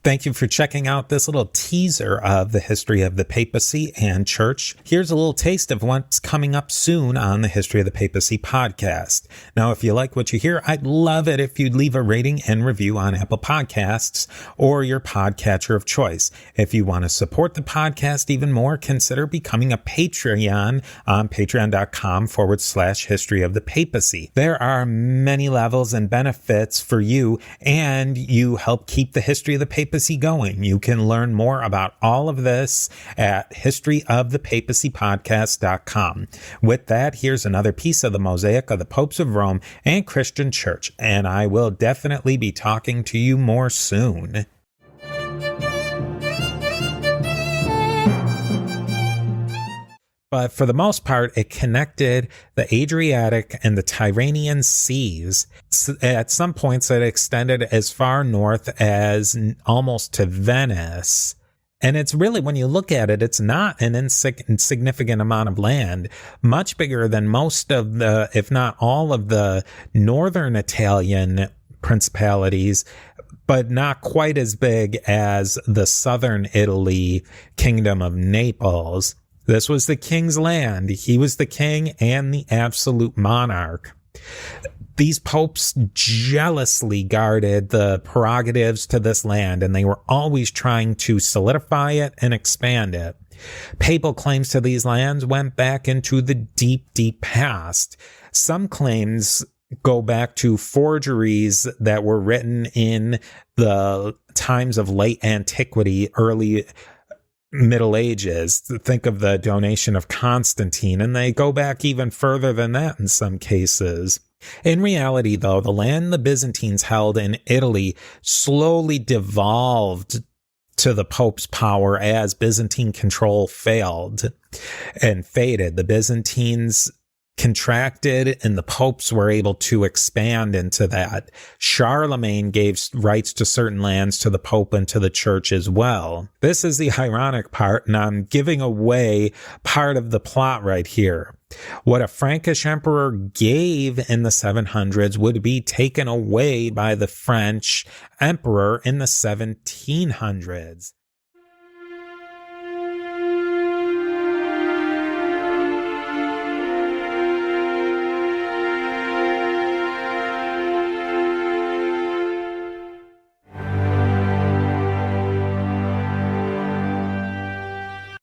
Thank you for checking out this little teaser of the history of the papacy and church. Here's a little taste of what's coming up soon on the History of the Papacy podcast. Now, if you like what you hear, I'd love it if you'd leave a rating and review on Apple Podcasts or your podcatcher of choice. If you want to support the podcast even more, consider becoming a Patreon on patreon.com/history of the papacy. There are many levels and benefits for you, and you help keep the history of the papacy going. You can learn more about all of this at historyofthepapacypodcast.com. With that, here's another piece of the mosaic of the popes of Rome and Christian church, and I will definitely be talking to you more soon. But for the most part, it connected the Adriatic and the Tyrrhenian seas. At some points, it extended as far north as almost to Venice. And it's really, when you look at it, it's not an insignificant amount of land, much bigger than most of the, if not all of the northern Italian principalities, but not quite as big as the southern Italy kingdom of Naples. This was the king's land. He was the king and the absolute monarch. These popes jealously guarded the prerogatives to this land, and they were always trying to solidify it and expand it. Papal claims to these lands went back into the deep, deep past. Some claims go back to forgeries that were written in the times of late antiquity, early Middle Ages. Think of the donation of Constantine, and they go back even further than that in some cases. In reality, though, the land the Byzantines held in Italy slowly devolved to the Pope's power as Byzantine control failed and faded. The Byzantines contracted, and the popes were able to expand into that. Charlemagne gave rights to certain lands to the pope and to the church as well. This is the ironic part, and I'm giving away part of the plot right here. What a Frankish emperor gave in the 700s would be taken away by the French emperor in the 1700s.